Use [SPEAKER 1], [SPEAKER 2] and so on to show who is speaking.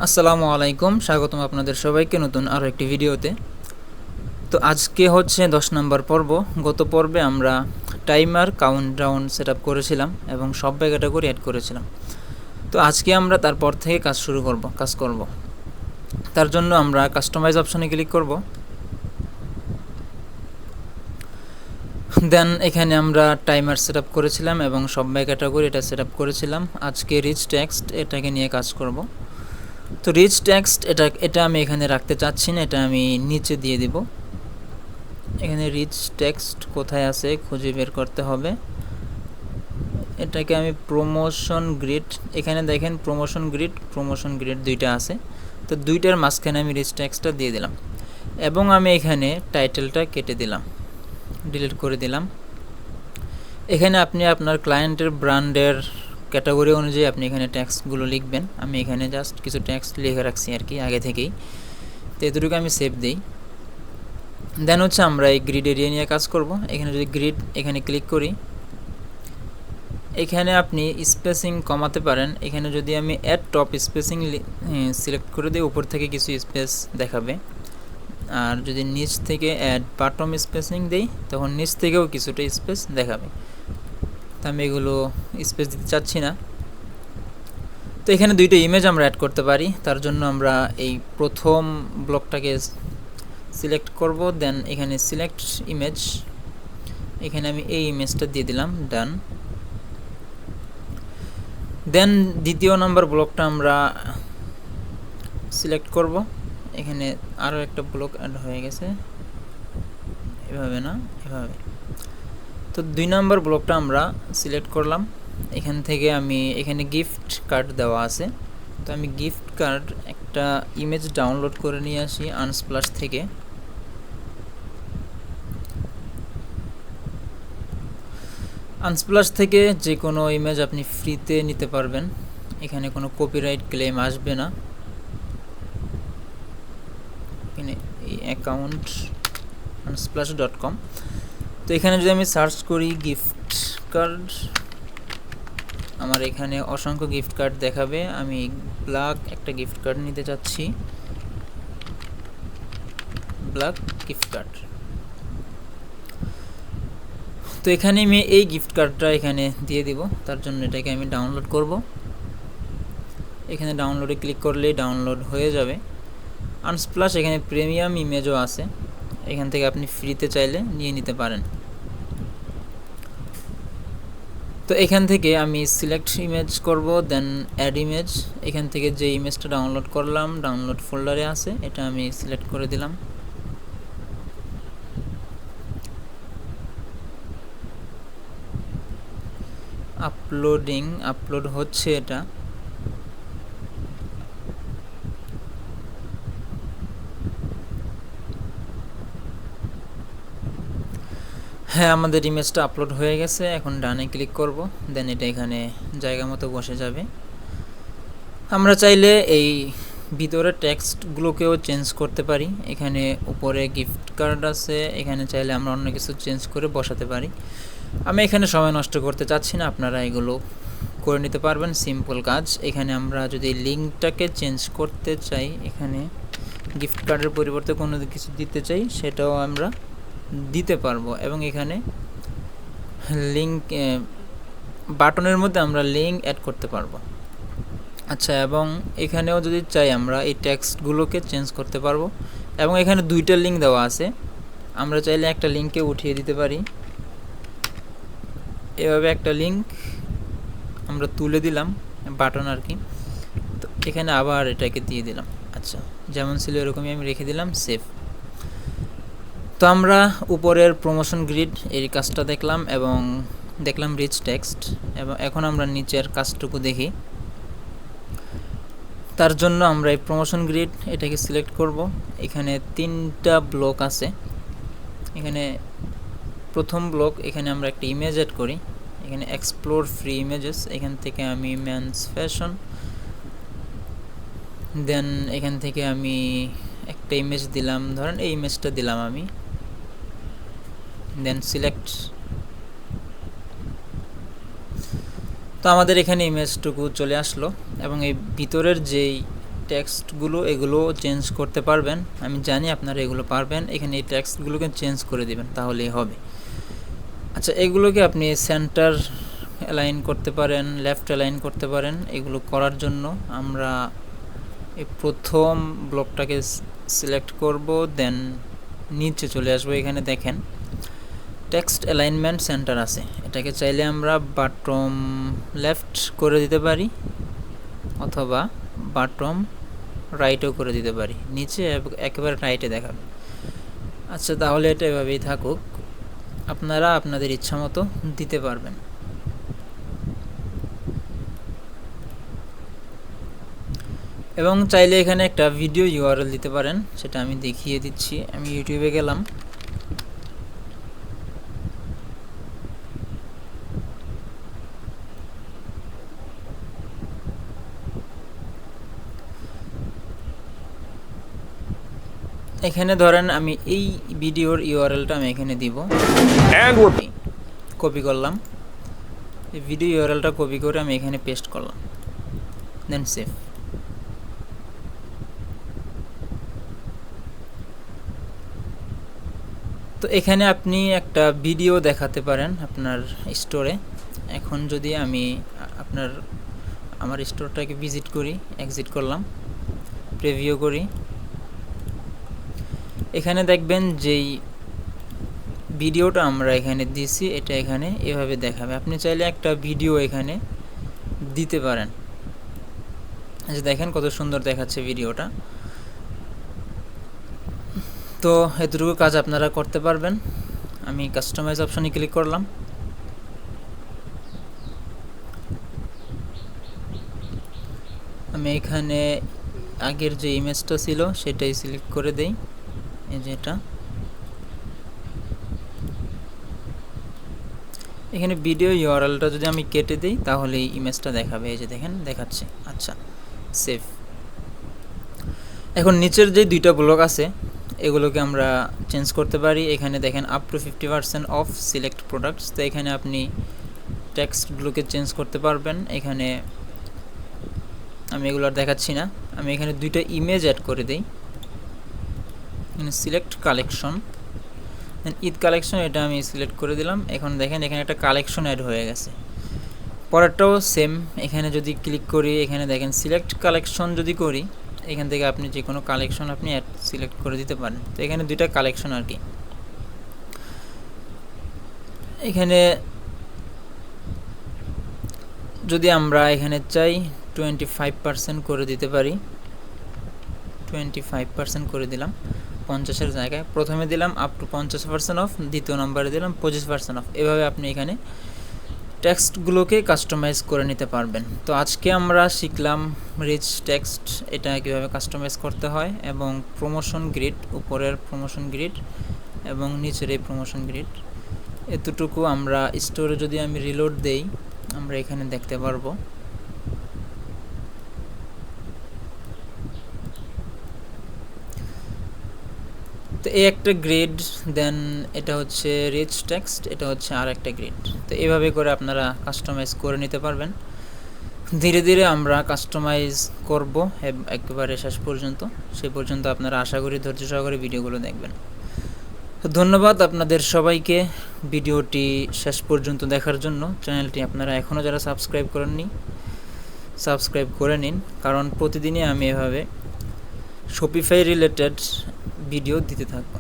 [SPEAKER 1] আসসালামু আলাইকুম, স্বাগতম আপনাদের সবাইকে নতুন আরও একটি ভিডিওতে। তো আজকে হচ্ছে 10 নম্বর পর্ব। গত পর্বে আমরা টাইমার কাউন্টডাউন সেট আপ করেছিলাম এবং সব ক্যাটাগরি অ্যাড করেছিলাম। তো আজকে আমরা তারপর থেকে কাজ করব। তার জন্য আমরা কাস্টমাইজ অপশনে ক্লিক করব। দেন এখানে আমরা টাইমার সেট আপ করেছিলাম এবং সব ক্যাটাগরি এটা সেট আপ করেছিলাম। আজকে রিচ টেক্সট এটাকে নিয়ে কাজ করব। তো রিচ টেক্সট এটা আমি এখানে রাখতে চাচ্ছি না, এটা আমি নিচে দিয়ে দিব। এখানে রিচ টেক্সট কোথায় আছে খুঁজে বের করতে হবে। এটাকে আমি প্রমোশন গ্রিড, এখানে দেখেন প্রমোশন গ্রিড দুইটা আছে। তো দুইটার মাঝখানে আমি রিচ টেক্সটটা দিয়ে দিলাম এবং আমি এখানে টাইটেলটা কেটে দিলাম, ডিলিট করে দিলাম। এখানে আপনি আপনার ক্লায়েন্টের ব্র্যান্ডের ক্যাটাগরি অনুযায়ী আপনি এখানে ট্যাক্সগুলো লিখবেন। আমি এখানে জাস্ট কিছু ট্যাক্স লিখে রাখছি আর কি আগে থেকেই। তো এতটুকু আমি সেভ দিই। দেন হচ্ছে আমরা এই গ্রিড এরিয়া নিয়ে কাজ করব। এখানে যদি গ্রিড এখানে ক্লিক করি, এখানে আপনি স্পেসিং কমাতে পারেন। এখানে যদি আমি অ্যাড টপ স্পেসিং সিলেক্ট করে দিই, উপর থেকে কিছু স্পেস দেখাবে। আর যদি নিচ থেকে অ্যাড বটম স্পেসিং দিই, তখন নিচ থেকেও কিছুটা স্পেস দেখাবে। তো আমি এগুলো স্পেস দিতে চাচ্ছি না। তো এখানে দুইটা ইমেজ আমরা অ্যাড করতে পারি। তার জন্য আমরা এই প্রথম ব্লকটাকে সিলেক্ট করব। দেন এখানে সিলেক্ট ইমেজ, এখানে আমি এই ইমেজটা দিয়ে দিলাম, ডান। দেন দ্বিতীয় নাম্বার ব্লকটা আমরা সিলেক্ট করব। এখানে আরও একটা ব্লক অ্যাড হয়ে গেছে, এভাবে না, এভাবে। তো 2 নাম্বার ব্লকটা আমরা সিলেক্ট করলাম। এখান থেকে আমি এখানে গিফট কার্ড দেওয়া আছে। তো আমি গিফট কার্ড একটা ইমেজ ডাউনলোড করে নিয়ে আসি আনস্প্লাশ থেকে। আনস্প্লাশ থেকে যে কোনো ইমেজ আপনি ফ্রিতে নিতে পারবেন, এখানে কোনো কপিরাইট ক্লেম আসবে না। এখানে এই অ্যাকাউন্ট unsplash.com। তো এখানে যদি আমি সার্চ করি গিফট কার্ড, আমার এখানে অসংখ্য গিফট কার্ড দেখাবে। আমি ব্ল্যাক একটা গিফট কার্ড নিতে চাচ্ছি, ব্ল্যাক গিফট কার্ড। তো এখানে আমি এই গিফট কার্ডটা এখানে দিয়ে দিব। তার জন্য এটাকে আমি ডাউনলোড করব। এখানে ডাউনলোডে ক্লিক করলেই ডাউনলোড হয়ে যাবে। আনস্প্লাশ এখানে প্রিমিয়াম ইমেজও আছে, এখান থেকে আপনি ফ্রিতে চাইলে নিয়ে নিতে পারেন। তো এখান থেকে আমি সিলেক্ট ইমেজ করব, দেন অ্যাড ইমেজ। এখান থেকে যে ইমেজটা ডাউনলোড করলাম ডাউনলোড ফোল্ডারে আছে, এটা আমি সিলেক্ট করে দিলাম। আপলোড হচ্ছে এটা। হ্যাঁ, আমাদের ইমেজটা আপলোড হয়ে গেছে। এখন ডানে ক্লিক করব, দেন এটা এখানে জায়গা মতো বসে যাবে। আমরা চাইলে এই ভিতরে টেক্সটগুলোকেও চেঞ্জ করতে পারি। এখানে উপরে গিফট কার্ড আছে, এখানে চাইলে আমরা অন্য কিছু চেঞ্জ করে বসাতে পারি। আমি এখানে সময় নষ্ট করতে চাচ্ছি না, আপনারা এগুলো করে নিতে পারবেন, সিম্পল কাজ। এখানে আমরা যদি লিঙ্কটাকে চেঞ্জ করতে চাই, এখানে গিফট কার্ডের পরিবর্তে কোনো কিছু দিতে চাই, সেটাও আমরা দিতে পারবো। এবং এখানে লিঙ্ক বাটনের মধ্যে আমরা লিঙ্ক অ্যাড করতে পারবো। আচ্ছা, এবং এখানেও যদি চাই আমরা এই টেক্সটগুলোকে চেঞ্জ করতে পারবো। এবং এখানে দুইটা লিঙ্ক দেওয়া আছে, আমরা চাইলে একটা লিঙ্কে উঠিয়ে দিতে পারি। এভাবে একটা লিঙ্ক আমরা তুলে দিলাম, বাটন আর কি। তো এখানে আবার এটাকে দিয়ে দিলাম। আচ্ছা, যেমন ছিল এরকমই আমি রেখে দিলাম, সেভ। তো আমরা উপরের প্রমোশন গ্রিড এর কাজটা দেখলাম এবং দেখলাম রিচ টেক্সট, এবং এখন আমরা নিচের কাজটুকু দেখি। তার জন্য আমরা এই প্রমোশন গ্রিড এটাকে সিলেক্ট করব। এখানে 3টা ব্লক আছে। এখানে প্রথম ব্লক, এখানে আমরা একটা ইমেজ অ্যাড করি। এখানে এক্সপ্লোর ফ্রি ইমেজেস, এখান থেকে আমি মেন্স ফ্যাশন, দেন এখান থেকে আমি একটা ইমেজ দিলাম, ধরেন এই ইমেজটা দিলাম আমি, দেন সিলেক্ট। তো আমাদের এখানে ইমেজটুকু চলে আসলো এবং এই ভিতরের যেই টেক্সটগুলো এগুলো চেঞ্জ করতে পারবেন, আমি জানি আপনারা এগুলো পারবেন। এখানে এই টেক্সটগুলোকে চেঞ্জ করে দিবেন, তাহলেই হবে। আচ্ছা, এগুলোকে আপনি সেন্টার অ্যালাইন করতে পারেন, লেফট অ্যালাইন করতে পারেন। এগুলো করার জন্য আমরা এই প্রথম ব্লকটাকে সিলেক্ট করব, দেন নিচে চলে আসবো। এখানে দেখেন টেক্সট অ্যালাইনমেন্ট সেন্টার আছে, এটাকে চাইলে আমরা বাটম লেফট করে দিতে পারি অথবা বাটম রাইটও করে দিতে পারি, নিচে একেবারে রাইটে দেখাবে। আচ্ছা, তাহলে এটা এভাবেই থাকুক, আপনারা আপনাদের ইচ্ছা মতো দিতে পারবেন। এবং চাইলে এখানে একটা ভিডিও ইউআরএল দিতে পারেন, সেটা আমি দেখিয়ে দিচ্ছি। আমি ইউটিউবে গেলাম, এখানে ধরেন আমি এই ভিডিওর ইউআরএলটা আমি এখানে দিব, কপি করলাম। এই ভিডিও ইউআরএলটা কপি করে আমি এখানে পেস্ট করলাম, দেন সেভ। তো এখানে আপনি একটা ভিডিও দেখাতে পারেন আপনার স্টোরে। এখন যদি আমি আমার স্টোরটাকে ভিজিট করি, এক্সিট করলাম, প্রিভিউ করি, এখানে দেখবেন যেই ভিডিওটা আমরা এখানে দিছি এটা এখানে এভাবে দেখাবে। আপনি চাইলে একটা ভিডিও এখানে দিতে পারেন, যে দেখেন কত সুন্দর দেখাচ্ছে ভিডিওটা। তো এতটুকু কাজ আপনারা করতে পারবেন। আমি কাস্টমাইজ অপশনে ক্লিক করলাম, আমি এখানে আগের যে ইমেজটা ছিল সেটাই সিলেক্ট করে দেই, এই যে এটা। এখানে ভিডিও ইউআরএলটা যদি আমি কেটে দিই তাহলে এই ইমেজটা দেখাবে, এই যে দেখেন দেখাচ্ছে। আচ্ছা, সেভ। এখন নিচের যে দুইটা ব্লক আছে এগুলোকে আমরা চেঞ্জ করতে পারি। এখানে দেখেন up to 50% of select products, তো এখানে আপনি টেক্সটগুলোকে চেঞ্জ করতে পারবেন। এখানে আমি এগুলো আর দেখাচ্ছি না, আমি এখানে দুইটা ইমেজ অ্যাড করে দিই। এখানে সিলেক্ট কালেকশন, দেন ঈদ কালেকশন, এটা আমি সিলেক্ট করে দিলাম। এখন দেখেন এখানে একটা কালেকশন অ্যাড হয়ে গেছে। পরেরটাও সেম, এখানে যদি ক্লিক করি, এখানে দেখেন সিলেক্ট কালেকশন যদি করি, এখান থেকে আপনি যে কোনো কালেকশন আপনি অ্যাড সিলেক্ট করে দিতে পারেন। তো এখানে দুইটা কালেকশন আর কি। এখানে যদি আমরা এখানে চাই 25% করে দিতে পারি, 25% করে দিলাম। 50-এর জায়গায় প্রথমে দিলাম আপ টু 50% অফ, দ্বিতীয় নম্বরে দিলাম 25% অফ। এভাবে আপনি এখানে টেক্সটগুলোকে কাস্টমাইজ করে নিতে পারবেন। তো আজকে আমরা শিখলাম রিচ টেক্সট, এটা কীভাবে কাস্টমাইজ করতে হয়, এবং প্রমোশন গ্রিড, উপরের প্রমোশন গ্রিড এবং নিচের এই প্রমোশন গ্রিড, এতটুকু আমরা স্টোরে যদি আমি রিলোড দেই আমরা এখানে দেখতে পারবো। তো এই একটা গ্রিড, দেন এটা হচ্ছে রিচ টেক্সট, এটা হচ্ছে আর একটা গ্রিড। তো এইভাবে করে আপনারা কাস্টমাইজ করে নিতে পারবেন। ধীরে ধীরে আমরা কাস্টমাইজ করব একেবারে শেষ পর্যন্ত। সে পর্যন্ত আপনারা আশা করি ধৈর্য সহকারে ভিডিওগুলো দেখবেন। তো ধন্যবাদ আপনাদের সবাইকে ভিডিওটি শেষ পর্যন্ত দেখার জন্য। চ্যানেলটি আপনারা এখনও যারা সাবস্ক্রাইব করেননি সাবস্ক্রাইব করে নিন, কারণ প্রতিদিনই আমি এভাবে শপিফাই রিলেটেড ভিডিও দিতে থাকবো।